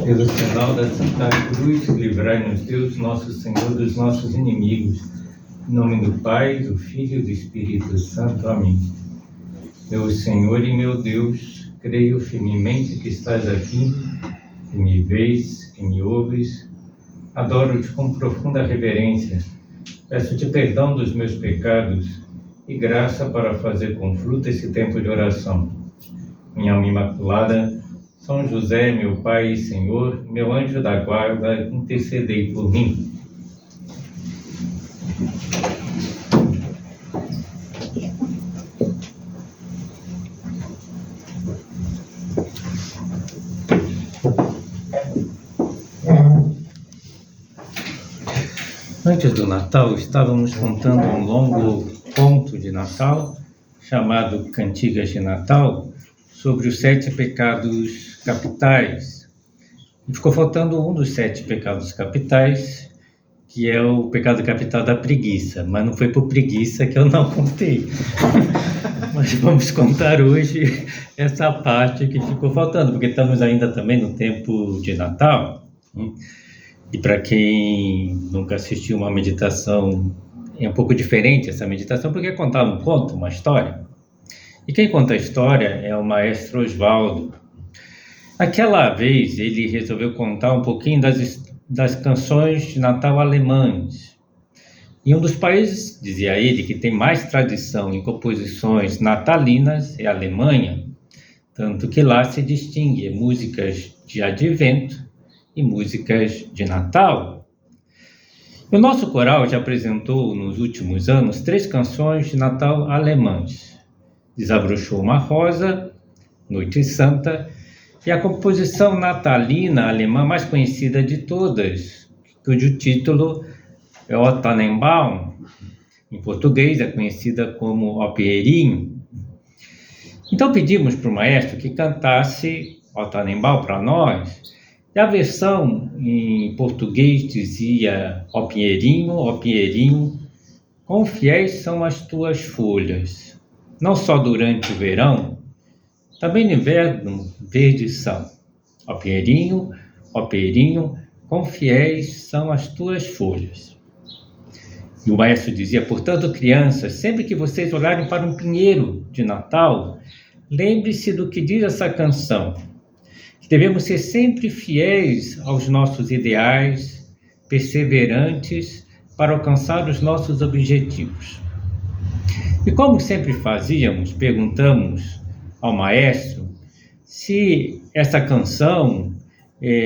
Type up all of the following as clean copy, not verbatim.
Pelo sinal da Santa Cruz, livrai-nos Deus, nosso Senhor, dos nossos inimigos. Em nome do Pai, do Filho e do Espírito Santo. Amém. Meu Senhor e meu Deus, creio firmemente que estás aqui, que me vês, que me ouves. Adoro-te com profunda reverência. Peço-te perdão dos meus pecados e graça para fazer com fruto esse tempo de oração. Minha alma imaculada, São José, meu Pai e Senhor, meu anjo da guarda, intercedei por mim. Antes do Natal, estávamos contando um longo conto de Natal, chamado Cantigas de Natal, sobre os 7 pecados capitais. E ficou faltando um dos 7 pecados capitais, que é o pecado capital da preguiça. Mas não foi por preguiça que eu não contei. Mas vamos contar hoje essa parte que ficou faltando, porque estamos ainda também no tempo de Natal. E para quem nunca assistiu uma meditação, é um pouco diferente essa meditação, porque é contar um conto, uma história. E quem conta a história é o maestro Oswaldo. Aquela vez ele resolveu contar um pouquinho das canções de Natal alemãs. E um dos países, dizia ele, que tem mais tradição em composições natalinas é a Alemanha, tanto que lá se distingue músicas de advento e músicas de Natal. O nosso coral já apresentou nos últimos anos 3 canções de Natal alemãs. Desabrochou uma rosa, Noite Santa, e a composição natalina alemã mais conhecida de todas, cujo título é O Tannenbaum, em português é conhecida como O Pinheirinho. Então pedimos para o maestro que cantasse O Tannenbaum para nós, e a versão em português dizia: Ó Pinheirinho, quão fiéis são as tuas folhas. Não só durante o verão, também no inverno verdes são. Ó Pinheirinho, quão fiéis são as tuas folhas. E o maestro dizia: portanto, crianças, sempre que vocês olharem para um pinheiro de Natal, lembre-se do que diz essa canção. Que devemos ser sempre fiéis aos nossos ideais, perseverantes para alcançar os nossos objetivos. E como sempre fazíamos, perguntamos ao maestro se essa canção,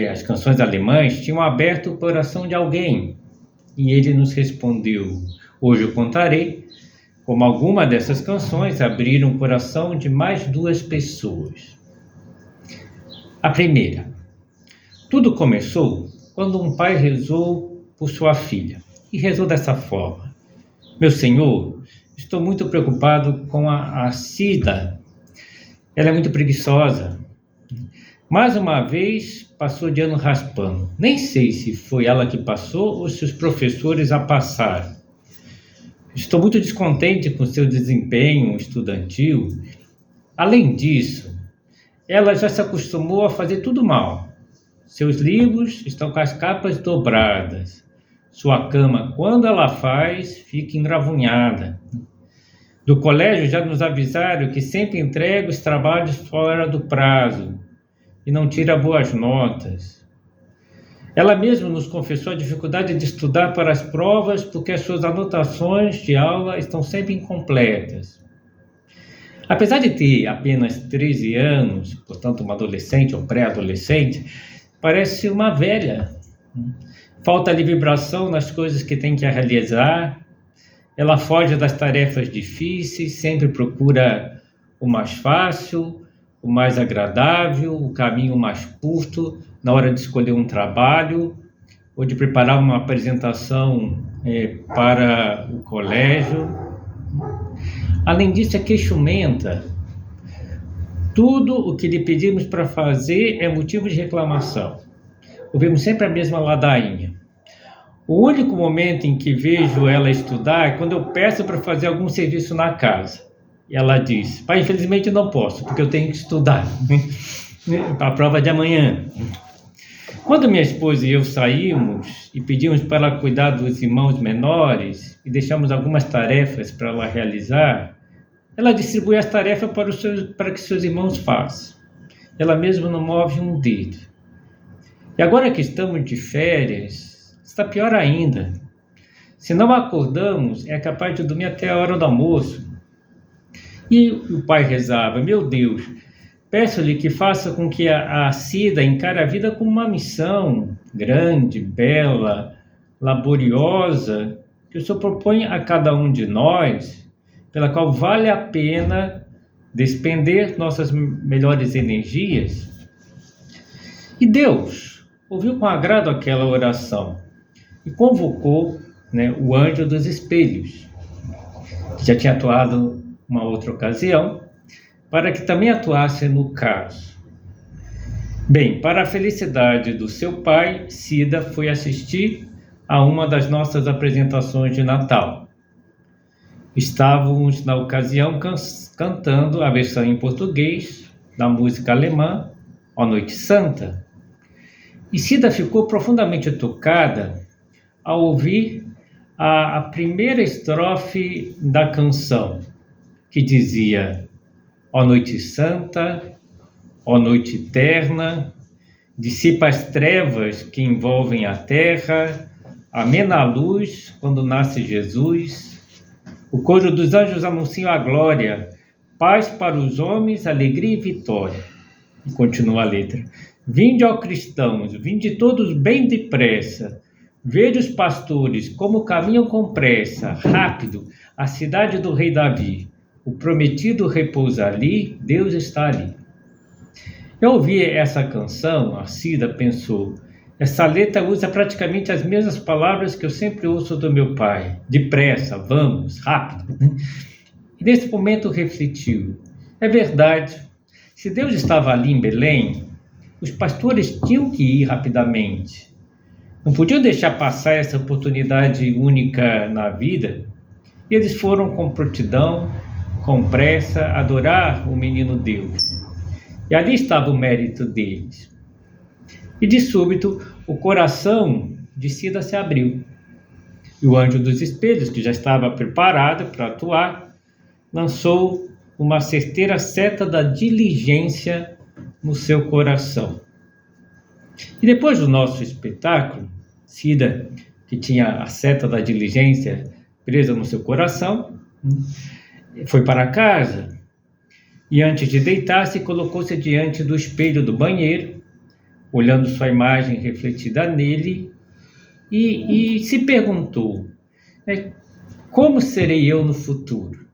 as canções alemãs, tinham aberto o coração de alguém. E ele nos respondeu: hoje eu contarei como alguma dessas canções abriram o coração de mais 2 pessoas. A primeira: tudo começou quando um pai rezou por sua filha. E rezou dessa forma: meu Senhor, estou muito preocupado com a Cida. Ela é muito preguiçosa. Mais uma vez passou de ano raspando. Nem sei se foi ela que passou ou se os professores a passaram. Estou muito descontente com seu desempenho estudantil. Além disso, ela já se acostumou a fazer tudo mal. Seus livros estão com as capas dobradas. Sua cama, quando ela faz, fica engravunhada. Do colégio já nos avisaram que sempre entrega os trabalhos fora do prazo e não tira boas notas. Ela mesma nos confessou a dificuldade de estudar para as provas porque as suas anotações de aula estão sempre incompletas. Apesar de ter apenas 13 anos, portanto uma adolescente ou pré-adolescente, parece uma velha. Falta-lhe vibração nas coisas que tem que realizar. Ela foge das tarefas difíceis, sempre procura o mais fácil, o mais agradável, o caminho mais curto na hora de escolher um trabalho ou de preparar uma apresentação para o colégio. Além disso, é queixumenta. Tudo o que lhe pedimos para fazer é motivo de reclamação. Ouvimos sempre a mesma ladainha. O único momento em que vejo ela estudar é quando eu peço para fazer algum serviço na casa. E ela diz: pai, infelizmente não posso, porque eu tenho que estudar para a prova de amanhã. Quando minha esposa e eu saímos e pedimos para ela cuidar dos irmãos menores e deixamos algumas tarefas para ela realizar, ela distribui as tarefas para que seus irmãos façam. Ela mesma não move um dedo. E agora que estamos de férias, está pior ainda. Se não acordamos, é capaz de dormir até a hora do almoço. E o pai rezava: meu Deus, peço-lhe que faça com que a Cida encare a vida como uma missão grande, bela, laboriosa, que o Senhor propõe a cada um de nós, pela qual vale a pena despender nossas melhores energias. E Deus ouviu com agrado aquela oração e convocou, o anjo dos espelhos, que já tinha atuado uma outra ocasião, para que também atuasse no caso. Bem, para a felicidade do seu pai, Cida foi assistir a uma das nossas apresentações de Natal. Estávamos, na ocasião, cantando a versão em português da música alemã, Ó Noite Santa. E Cida ficou profundamente tocada ao ouvir a primeira estrofe da canção, que dizia: Ó Noite Santa, ó Noite Eterna, dissipa as trevas que envolvem a terra, amena a luz quando nasce Jesus. O coro dos anjos anuncia a glória, paz para os homens, alegria e vitória. E continua a letra: vinde, ó cristãos, vinde todos bem depressa, vede os pastores como caminham com pressa, rápido, à cidade do rei Davi. O prometido repousa ali, Deus está ali. Eu ouvi essa canção, a Cida pensou: essa letra usa praticamente as mesmas palavras que eu sempre ouço do meu pai. Depressa, vamos, rápido. E nesse momento refletiu: é verdade, se Deus estava ali em Belém, os pastores tinham que ir rapidamente. Não podiam deixar passar essa oportunidade única na vida. E eles foram com prontidão, com pressa, adorar o menino Deus. E ali estava o mérito deles. E de súbito, o coração de Cida se abriu. E o anjo dos espelhos, que já estava preparado para atuar, lançou uma certeira seta da diligência no seu coração. E depois do nosso espetáculo, Cida, que tinha a seta da diligência presa no seu coração, foi para casa e, antes de deitar-se, colocou-se diante do espelho do banheiro, olhando sua imagem refletida nele, e se perguntou: como serei eu no futuro?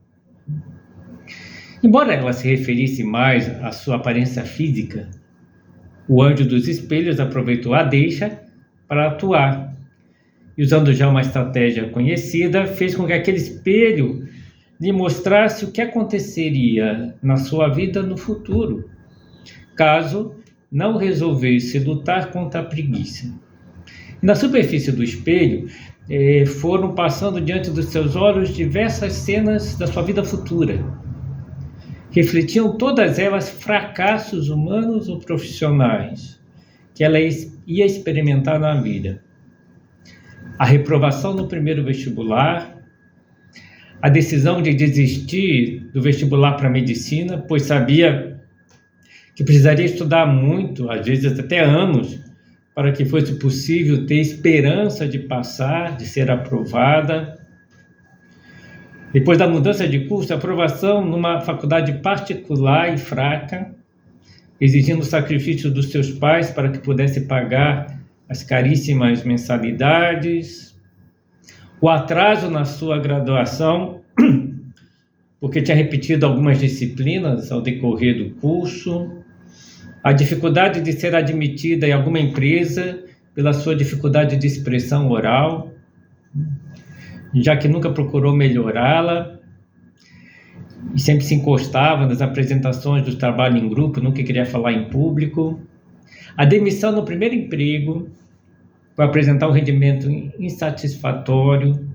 Embora ela se referisse mais à sua aparência física, o anjo dos espelhos aproveitou a deixa para atuar. E, usando já uma estratégia conhecida, fez com que aquele espelho lhe mostrasse o que aconteceria na sua vida no futuro, caso não resolvesse lutar contra a preguiça. E na superfície do espelho foram passando diante dos seus olhos diversas cenas da sua vida futura. Refletiam todas elas fracassos humanos ou profissionais que ela ia experimentar na vida. A reprovação no primeiro vestibular, a decisão de desistir do vestibular para medicina, pois sabia que precisaria estudar muito, às vezes até anos, para que fosse possível ter esperança de passar, de ser aprovada. Depois da mudança de curso, a aprovação numa faculdade particular e fraca, exigindo o sacrifício dos seus pais para que pudesse pagar as caríssimas mensalidades, o atraso na sua graduação, porque tinha repetido algumas disciplinas ao decorrer do curso, a dificuldade de ser admitida em alguma empresa pela sua dificuldade de expressão oral, já que nunca procurou melhorá-la e sempre se encostava nas apresentações do trabalho em grupo, nunca queria falar em público. A demissão no primeiro emprego, por apresentar um rendimento insatisfatório,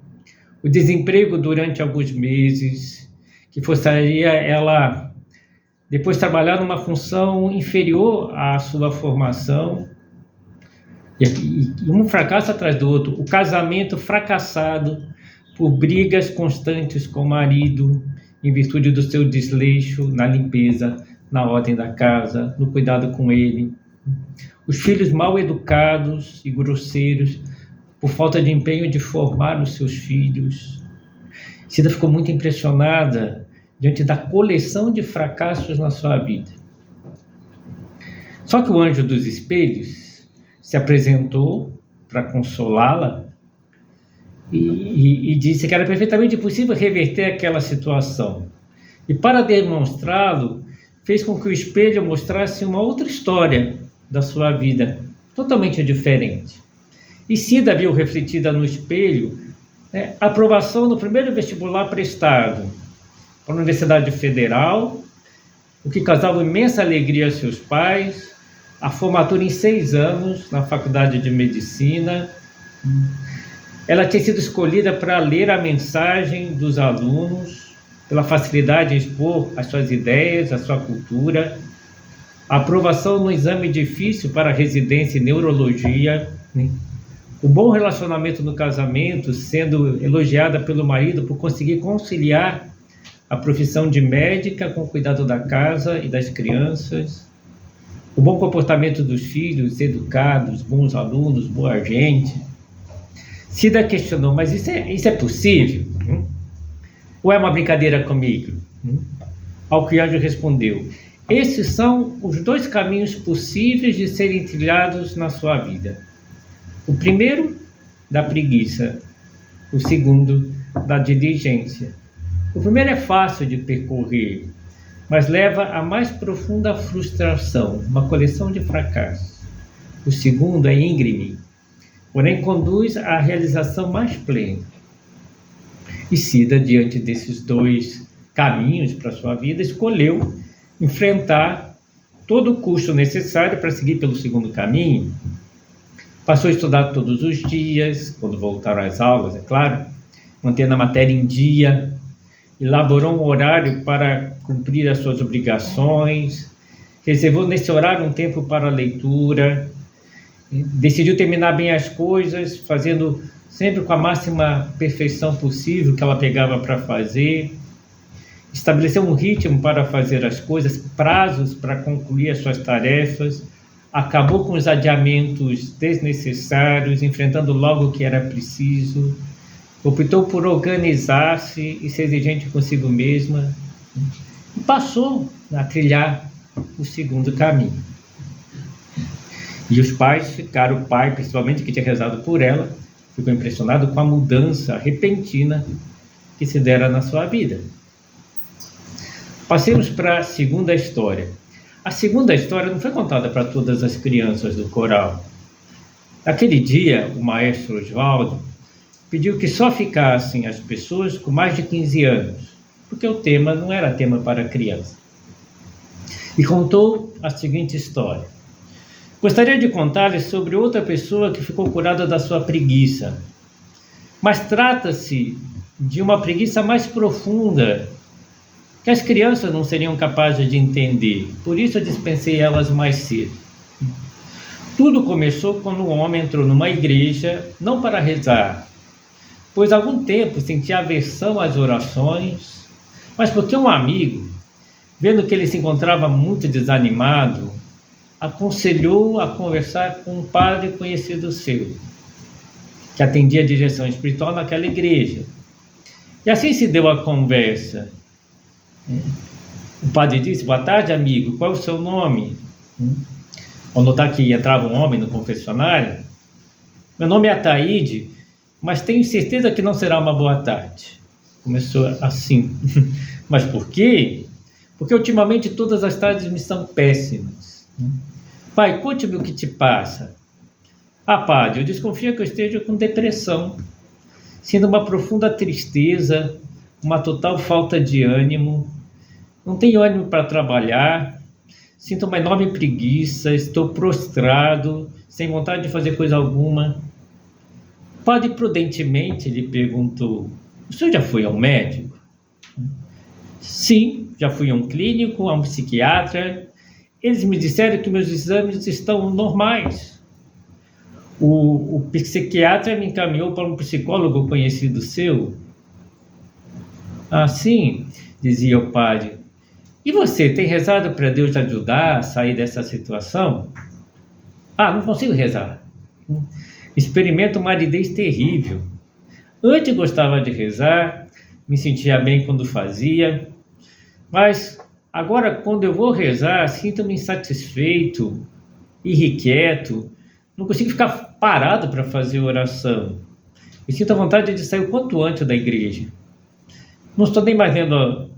o desemprego durante alguns meses, que forçaria ela depois trabalhar numa função inferior à sua formação, E um fracasso atrás do outro. O casamento fracassado por brigas constantes com o marido, em virtude do seu desleixo na limpeza, na ordem da casa, no cuidado com ele. Os filhos mal educados e grosseiros, por falta de empenho de formar os seus filhos. Cida ficou muito impressionada diante da coleção de fracassos na sua vida. Só que o anjo dos espelhos se apresentou para consolá-la e disse que era perfeitamente possível reverter aquela situação. E para demonstrá-lo, fez com que o espelho mostrasse uma outra história da sua vida, totalmente diferente. E Cida viu refletida no espelho a aprovação no primeiro vestibular prestado para a Universidade Federal, o que causava imensa alegria aos seus pais, a formatura em 6 anos na Faculdade de Medicina. Ela tinha sido escolhida para ler a mensagem dos alunos, pela facilidade em expor as suas ideias, a sua cultura, a aprovação no exame difícil para a residência em neurologia, o bom relacionamento no casamento, sendo elogiada pelo marido por conseguir conciliar a profissão de médica com o cuidado da casa e das crianças, o bom comportamento dos filhos, educados, bons alunos, boa gente. Cida questionou, mas isso é possível? Ou é uma brincadeira comigo? Ao que o anjo respondeu, esses são os 2 caminhos possíveis de serem trilhados na sua vida. O primeiro, da preguiça. O segundo, da diligência. O primeiro é fácil de percorrer, mas leva à mais profunda frustração, uma coleção de fracassos. O segundo é íngreme, porém conduz à realização mais plena. E Cida, diante desses 2 caminhos para a sua vida, escolheu enfrentar todo o custo necessário para seguir pelo segundo caminho. Passou a estudar todos os dias, quando voltaram às aulas, é claro, mantendo a matéria em dia, elaborou um horário para cumprir as suas obrigações, reservou nesse horário um tempo para a leitura, decidiu terminar bem as coisas, fazendo sempre com a máxima perfeição possível que ela pegava para fazer, estabeleceu um ritmo para fazer as coisas, prazos para concluir as suas tarefas, acabou com os adiamentos desnecessários, enfrentando logo o que era preciso, optou por organizar-se e ser exigente consigo mesma, e passou a trilhar o segundo caminho. E os pais ficaram, o pai principalmente, que tinha rezado por ela, ficou impressionado com a mudança repentina que se dera na sua vida. Passemos para a segunda história. A segunda história não foi contada para todas as crianças do coral. Naquele dia, o maestro Oswaldo pediu que só ficassem as pessoas com mais de 15 anos, porque o tema não era tema para criança. E contou a seguinte história. Gostaria de contar-lhes sobre outra pessoa que ficou curada da sua preguiça, mas trata-se de uma preguiça mais profunda, que as crianças não seriam capazes de entender, por isso eu dispensei elas mais cedo. Tudo começou quando um homem entrou numa igreja, não para rezar, pois há algum tempo sentia aversão às orações, mas porque um amigo, vendo que ele se encontrava muito desanimado, aconselhou a conversar com um padre conhecido seu, que atendia a direção espiritual naquela igreja. E assim se deu a conversa. O padre disse, boa tarde, amigo, qual é o seu nome? Ao notar que entrava um homem no confessionário, meu nome é Ataíde, mas tenho certeza que não será uma boa tarde. Começou assim. Mas por quê? Porque ultimamente todas as tardes me são péssimas. Pai, conte-me o que te passa. Ah, padre, eu desconfio que eu esteja com depressão, sendo uma profunda tristeza, uma total falta de ânimo, não tenho ânimo para trabalhar, sinto uma enorme preguiça, estou prostrado, sem vontade de fazer coisa alguma. O padre prudentemente lhe perguntou, o senhor já foi ao médico? Sim, já fui a um clínico, a um psiquiatra. Eles me disseram que meus exames estão normais. O psiquiatra me encaminhou para um psicólogo conhecido seu. Ah, sim, dizia o padre. E você, tem rezado para Deus te ajudar a sair dessa situação? Ah, não consigo rezar. Experimento uma aridez terrível. Antes gostava de rezar, me sentia bem quando fazia, mas agora quando eu vou rezar, sinto-me insatisfeito, irrequieto, não consigo ficar parado para fazer oração. Eu sinto a vontade de sair o quanto antes da igreja. Não estou nem mais lendo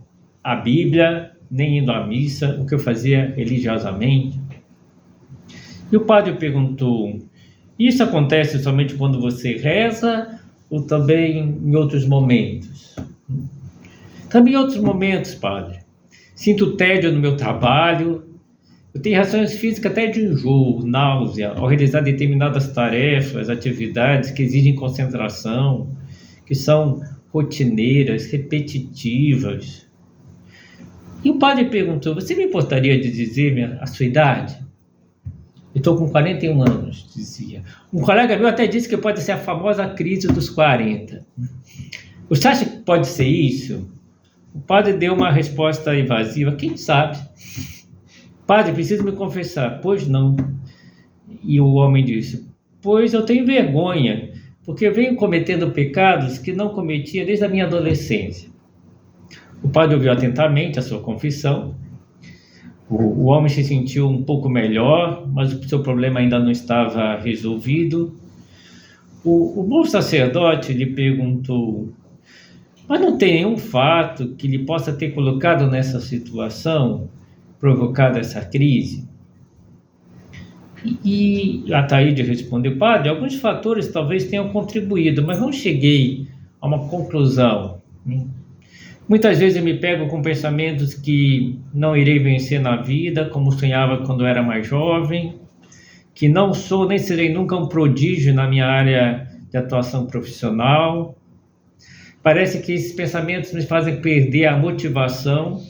a Bíblia, nem indo à missa, o que eu fazia religiosamente. E o padre perguntou: isso acontece somente quando você reza ou também em outros momentos? Também em outros momentos, padre. Sinto tédio no meu trabalho, eu tenho reações físicas até de enjoo, náusea, ao realizar determinadas tarefas, atividades que exigem concentração, que são rotineiras, repetitivas. E o padre perguntou: você me importaria de dizer-me a sua idade? Eu estou com 41 anos, dizia. Um colega meu até disse que pode ser a famosa crise dos 40. Você acha que pode ser isso? O padre deu uma resposta evasiva: quem sabe? Padre, preciso me confessar. Pois não. E o homem disse: pois eu tenho vergonha, porque eu venho cometendo pecados que não cometia desde a minha adolescência. O padre ouviu atentamente a sua confissão. O homem se sentiu um pouco melhor, mas o seu problema ainda não estava resolvido. O bom sacerdote lhe perguntou: mas não tem nenhum fato que lhe possa ter colocado nessa situação, provocado essa crise? E Ataíde respondeu: padre, alguns fatores talvez tenham contribuído, mas não cheguei a uma conclusão. Muitas vezes eu me pego com pensamentos que não irei vencer na vida, como sonhava quando era mais jovem, que não sou nem serei nunca um prodígio na minha área de atuação profissional. Parece que esses pensamentos me fazem perder a motivação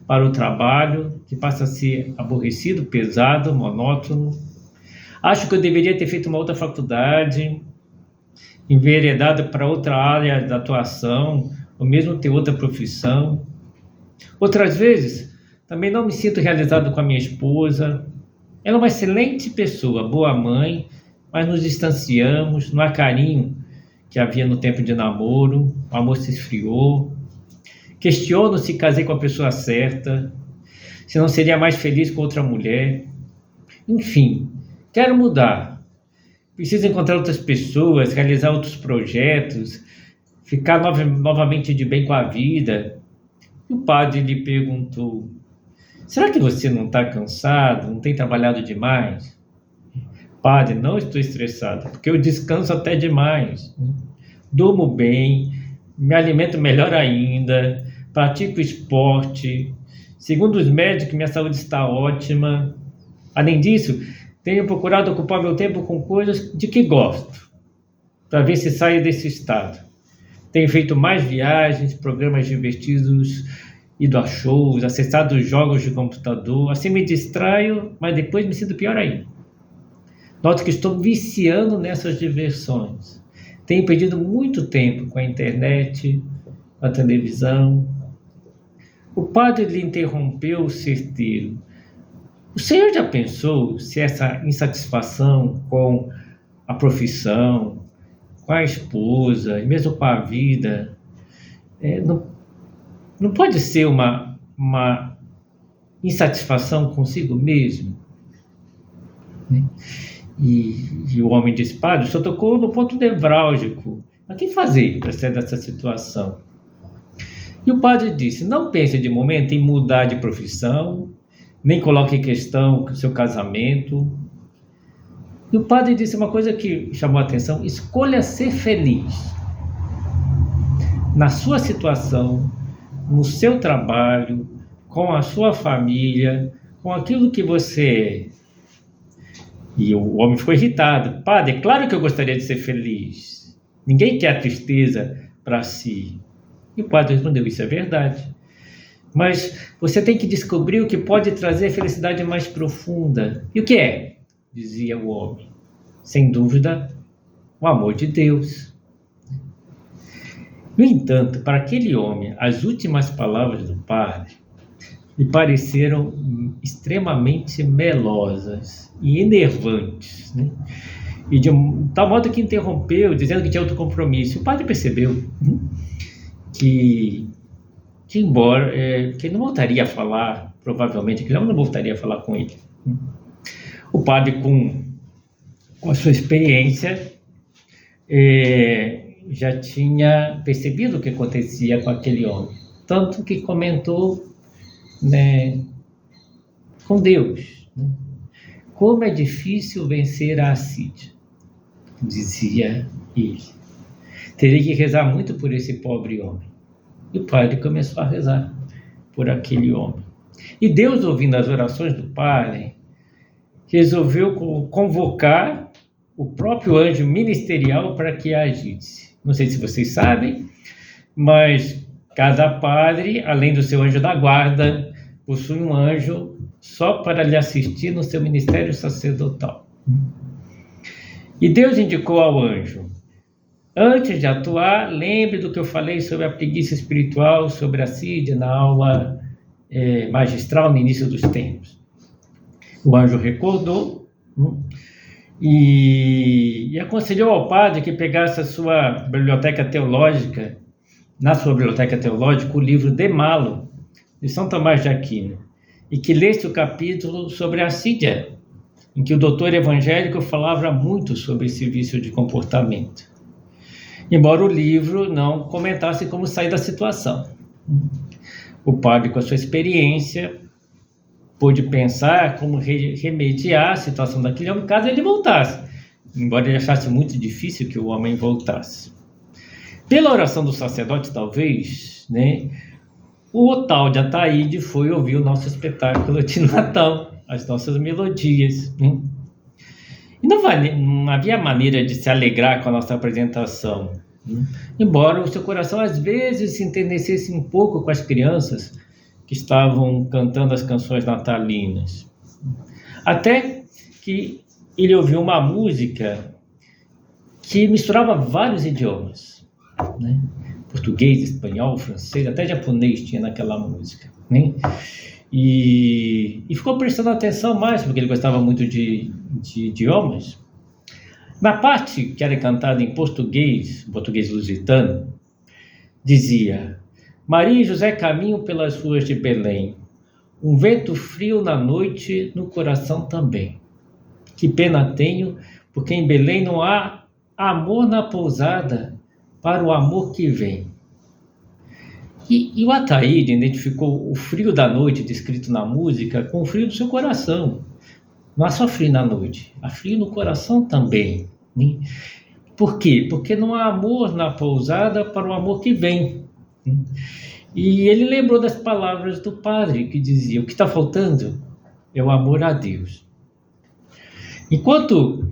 para o trabalho, que passa a ser aborrecido, pesado, monótono. Acho que eu deveria ter feito uma outra faculdade, enveredado para outra área de atuação, ou mesmo ter outra profissão. Outras vezes, também não me sinto realizado com a minha esposa. Ela é uma excelente pessoa, boa mãe, mas nos distanciamos, não há carinho que havia no tempo de namoro, o amor se esfriou. Questiono se casei com a pessoa certa, se não seria mais feliz com outra mulher. Enfim, quero mudar. Preciso encontrar outras pessoas, realizar outros projetos, ficar novamente de bem com a vida. E o padre lhe perguntou: será que você não está cansado, não tem trabalhado demais? Padre, não estou estressado, porque eu descanso até demais. Durmo bem, me alimento melhor ainda, pratico esporte. Segundo os médicos, minha saúde está ótima. Além disso, tenho procurado ocupar meu tempo com coisas de que gosto, para ver se saio desse estado. Tenho feito mais viagens, programas divertidos, ido a shows, acessado jogos de computador. Assim me distraio, mas depois me sinto pior ainda. Noto que estou viciando nessas diversões. Tenho perdido muito tempo com a internet, com a televisão. O padre lhe interrompeu certeiro: o senhor já pensou se essa insatisfação com a profissão, com a esposa e mesmo com a vida, não pode ser uma insatisfação consigo mesmo? E o homem disse: padre, o senhor tocou no ponto nevrálgico. Mas o que fazer para sair dessa situação? E o padre disse: não pense de momento em mudar de profissão, nem coloque em questão o seu casamento. E o padre disse uma coisa que chamou a atenção: escolha ser feliz na sua situação, no seu trabalho, com a sua família, com aquilo que você é. E o homem ficou irritado: padre, é claro que eu gostaria de ser feliz. Ninguém quer a tristeza para si. E o padre respondeu: isso é verdade. Mas você tem que descobrir o que pode trazer a felicidade mais profunda. E o que é? Dizia o homem. sem dúvida, o amor de Deus. No entanto, para aquele homem, as últimas palavras do padre lhe pareceram extremamente melosas e enervantes, né? E de tal modo que interrompeu, dizendo que tinha outro compromisso. O padre percebeu que embora que não voltaria a falar, provavelmente, que não voltaria a falar com ele. O padre, com a sua experiência, já tinha percebido o que acontecia com aquele homem, tanto que comentou, né, com Deus, né, como é difícil vencer a assídia, dizia ele. Teria que rezar muito por esse pobre homem. E o padre começou a rezar por aquele homem. E Deus, ouvindo as orações do padre, resolveu convocar o próprio anjo ministerial para que agisse. Não sei se vocês sabem, mas cada padre, além do seu anjo da guarda, possui um anjo só para lhe assistir no seu ministério sacerdotal. E Deus indicou ao anjo: antes de atuar, lembre do que eu falei sobre a preguiça espiritual, sobre a assídia na aula magistral no início dos tempos. O anjo recordou e aconselhou ao padre que pegasse na sua biblioteca teológica, o livro De Malo, de São Tomás de Aquino, e que lesse o capítulo sobre a assídia, em que o doutor evangélico falava muito sobre esse vício de comportamento, embora o livro não comentasse como sair da situação. O padre, com a sua experiência, pôde pensar como remediar a situação daquele homem caso ele voltasse, embora ele achasse muito difícil que o homem voltasse. Pela oração do sacerdote, talvez, né, o tal de Ataíde foi ouvir o nosso espetáculo de Natal, as nossas melodias, né? E não havia maneira de se alegrar com a nossa apresentação, né? Embora o seu coração às vezes se enternecesse um pouco com as crianças que estavam cantando as canções natalinas. Até que ele ouviu uma música que misturava vários idiomas, né? Português, espanhol, francês, até japonês tinha naquela música, né? E ficou prestando atenção mais, porque ele gostava muito de idiomas. Na parte que era cantada em português lusitano, dizia: Maria e José caminham pelas ruas de Belém, um vento frio na noite, no coração também. Que pena tenho, porque em Belém não há amor na pousada para o amor que vem. E o Ataíde identificou o frio da noite descrito na música com o frio do seu coração. Não há só frio na noite, há frio no coração também, né? Por quê? Porque não há amor na pousada para o amor que vem. E ele lembrou das palavras do padre que dizia: o que está faltando é o amor a Deus. Enquanto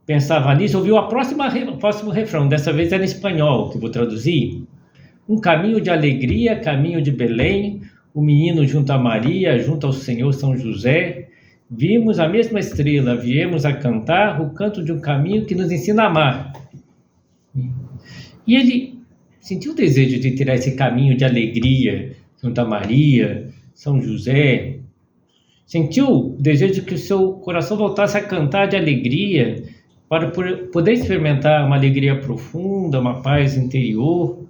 pensava nisso, ouviu o próximo refrão, dessa vez era em espanhol, que vou traduzir. Um caminho de alegria, caminho de Belém, o menino junto a Maria, junto ao Senhor São José, vimos a mesma estrela, viemos a cantar o canto de um caminho que nos ensina a amar. E ele sentiu o desejo de tirar esse caminho de alegria junto a Maria, São José. Sentiu o desejo de que o seu coração voltasse a cantar de alegria, para poder experimentar uma alegria profunda, uma paz interior.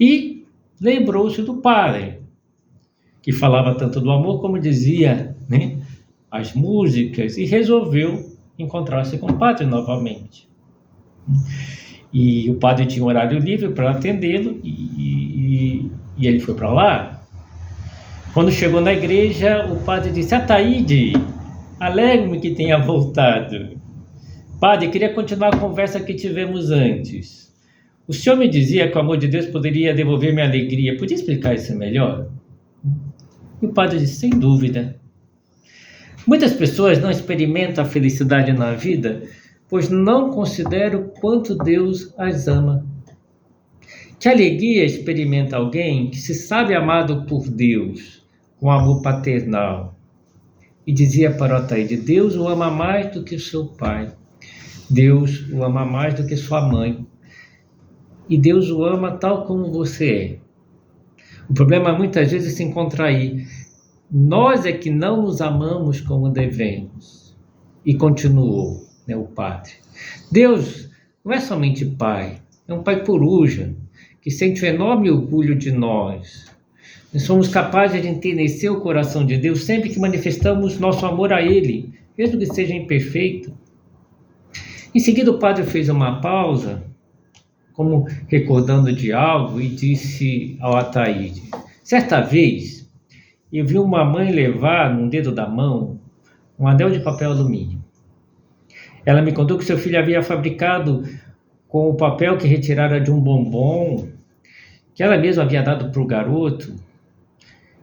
E lembrou-se do padre, que falava tanto do amor como dizia, né, as músicas, e resolveu encontrar-se com o padre novamente. E o padre tinha um horário livre para atendê-lo, e ele foi para lá. Quando chegou na igreja, o padre disse: Ataíde, alegro-me que tenha voltado. Padre, queria continuar a conversa que tivemos antes. O senhor me dizia que o amor de Deus poderia devolver minha alegria. Podia explicar isso melhor? E o padre disse: sem dúvida. Muitas pessoas não experimentam a felicidade na vida, pois não consideram o quanto Deus as ama. Que alegria experimenta alguém que se sabe amado por Deus, com amor paternal. E dizia para o Ataíde: Deus o ama mais do que o seu pai. Deus o ama mais do que sua mãe. E Deus o ama tal como você é. O problema muitas vezes se encontra aí. Nós é que não nos amamos como devemos. E continuou, né, o padre. Deus não é somente pai, é um pai coruja, que sente um enorme orgulho de nós. Nós somos capazes de enternecer o coração de Deus sempre que manifestamos nosso amor a Ele, mesmo que seja imperfeito. Em seguida, o padre fez uma pausa, como recordando de algo, e disse ao Ataíde: certa vez, eu vi uma mãe levar num dedo da mão um anel de papel alumínio. Ela me contou que seu filho havia fabricado com o papel que retirara de um bombom, que ela mesma havia dado para o garoto.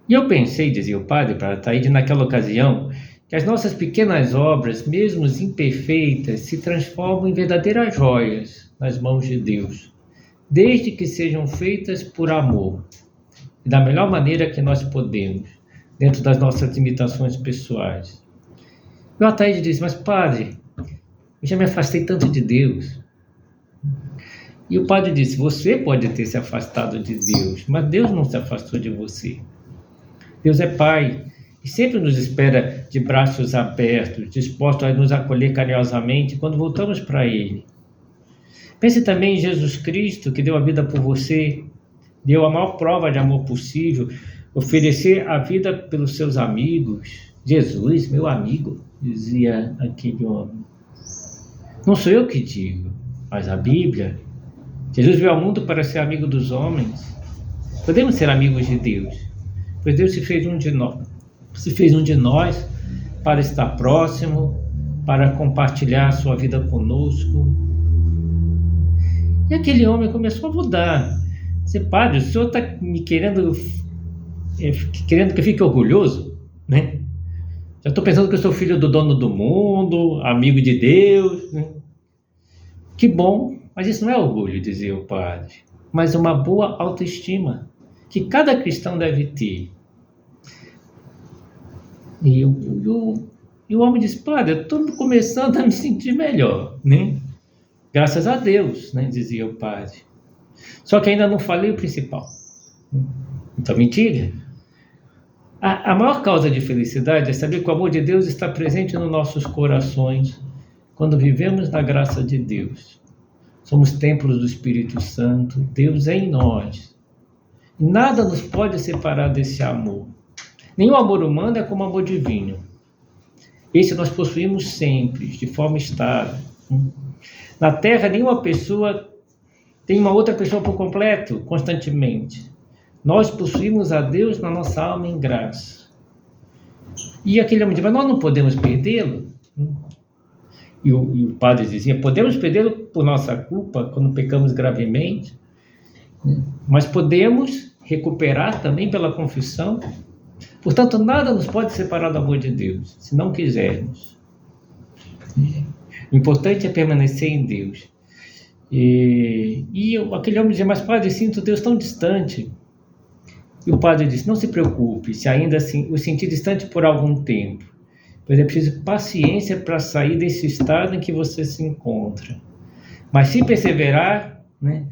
E eu pensei, dizia o padre para Ataíde naquela ocasião, que as nossas pequenas obras, mesmo imperfeitas, se transformam em verdadeiras joias nas mãos de Deus, desde que sejam feitas por amor, e da melhor maneira que nós podemos, dentro das nossas limitações pessoais. E o Ataíde disse: mas padre, eu já me afastei tanto de Deus. E o padre disse: você pode ter se afastado de Deus, mas Deus não se afastou de você. Deus é Pai e sempre nos espera de braços abertos, disposto a nos acolher carinhosamente quando voltamos para Ele. Pense também em Jesus Cristo, que deu a vida por você, deu a maior prova de amor possível, oferecer a vida pelos seus amigos. Jesus, meu amigo, dizia aquele homem. Não sou eu que digo, mas a Bíblia. Jesus veio ao mundo para ser amigo dos homens. Podemos ser amigos de Deus, pois Deus se fez um de nós para estar próximo, para compartilhar a sua vida conosco. E aquele homem começou a mudar. Disse: padre, o senhor está me querendo que eu fique orgulhoso, né? Já estou pensando que eu sou filho do dono do mundo, amigo de Deus, né? Que bom, mas isso não é orgulho, dizia o padre, mas uma boa autoestima que cada cristão deve ter. E o homem disse: padre, eu estou começando a me sentir melhor, né? Graças a Deus, né? Dizia o padre. Só que ainda não falei o principal. Então, mentira. A maior causa de felicidade é saber que o amor de Deus está presente nos nossos corações quando vivemos na graça de Deus. Somos templos do Espírito Santo, Deus é em nós. E nada nos pode separar desse amor. Nenhum amor humano é como o amor divino. Esse nós possuímos sempre, de forma estável. Na Terra, nenhuma pessoa tem uma outra pessoa por completo, constantemente. Nós possuímos a Deus na nossa alma em graça. E aquele homem dizia: mas nós não podemos perdê-lo. E o padre dizia: podemos perdê-lo por nossa culpa, quando pecamos gravemente, mas podemos recuperar também pela confissão. Portanto, nada nos pode separar do amor de Deus, se não quisermos. O importante é permanecer em Deus. Aquele homem dizia: mas padre, sinto Deus tão distante. E o padre disse: não se preocupe, se ainda assim o sentir distante por algum tempo, pois é preciso paciência para sair desse estado em que você se encontra. Mas se perseverar, né,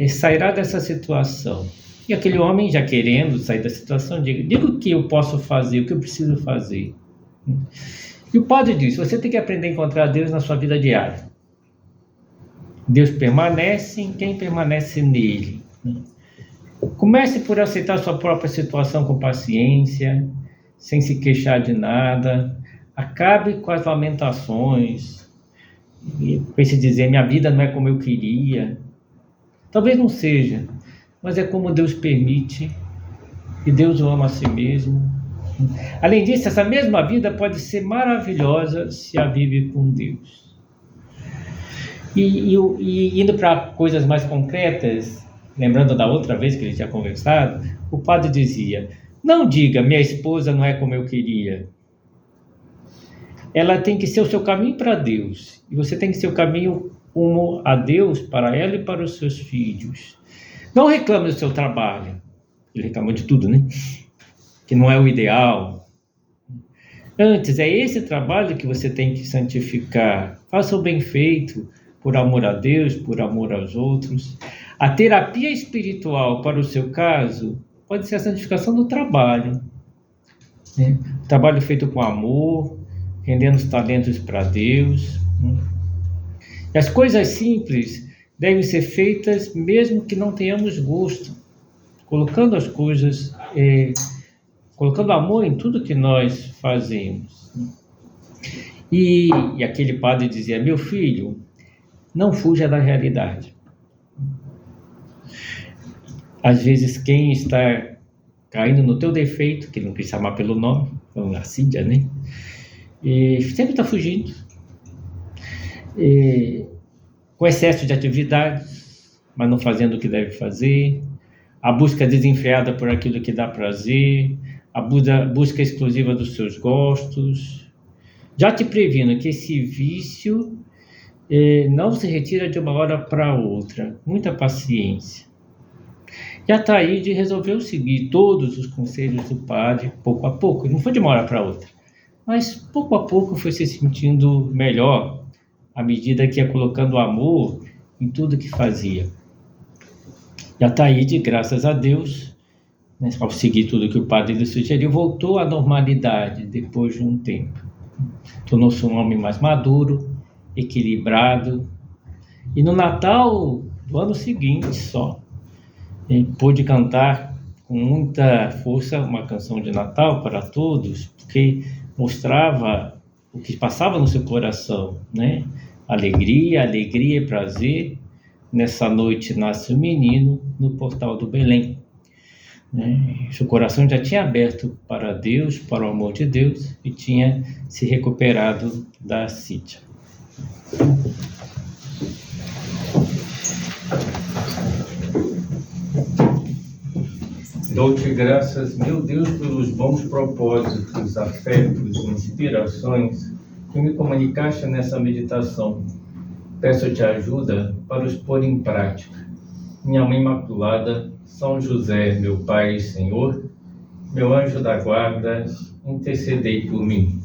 sairá dessa situação. E aquele homem, já querendo sair da situação, diga o que eu posso fazer, o que eu preciso fazer. E o padre disse: você tem que aprender a encontrar Deus na sua vida diária. Deus permanece em quem permanece nele. Comece por aceitar sua própria situação com paciência, sem se queixar de nada. Acabe com as lamentações, com esse dizer: minha vida não é como eu queria. Talvez não seja, mas é como Deus permite, e Deus o ama a si mesmo. Além disso, essa mesma vida pode ser maravilhosa se a vive com Deus. E indo para coisas mais concretas, lembrando da outra vez que ele tinha conversado, o padre dizia: não diga, minha esposa não é como eu queria. Ela tem que ser o seu caminho para Deus, e você tem que ser o caminho como a Deus para ela e para os seus filhos. Não reclame do seu trabalho. Ele reclamou de tudo, né? Que não é o ideal. Antes, é esse trabalho que você tem que santificar. Faça o bem feito, por amor a Deus, por amor aos outros. A terapia espiritual, para o seu caso, pode ser a santificação do trabalho, né? Trabalho feito com amor, rendendo os talentos para Deus, né? E as coisas simples devem ser feitas mesmo que não tenhamos gosto, colocando as coisas, colocando amor em tudo que nós fazemos, né? E aquele padre dizia: meu filho, não fuja da realidade. Às vezes quem está caindo no teu defeito, que não quis chamar pelo nome, como assídia, né? E sempre está fugindo, com excesso de atividades, mas não fazendo o que deve fazer, a busca desenfreada por aquilo que dá prazer, a busca exclusiva dos seus gostos. Já te previno que esse vício não se retira de uma hora para outra. Muita paciência. E a Taíde resolveu seguir todos os conselhos do padre, pouco a pouco. Não foi de uma hora para outra, mas pouco a pouco foi se sentindo melhor, à medida que ia colocando amor em tudo que fazia. E a Taíde, graças a Deus, né, ao seguir tudo que o padre lhe sugeriu, voltou à normalidade depois de um tempo. Tornou-se um homem mais maduro, equilibrado. E no Natal do ano seguinte só, pôde cantar com muita força uma canção de Natal para todos, porque mostrava o que passava no seu coração, né? Alegria, alegria e prazer. Nessa noite nasce o menino no portal do Belém, né? Seu coração já tinha aberto para Deus, para o amor de Deus, e tinha se recuperado da assídia. Dou-te graças, meu Deus, pelos bons propósitos, afetos e inspirações que me comunicaste nessa meditação. Peço-te ajuda para os pôr em prática. Minha Mãe Imaculada, São José, meu Pai e Senhor, meu anjo da guarda, intercedei por mim.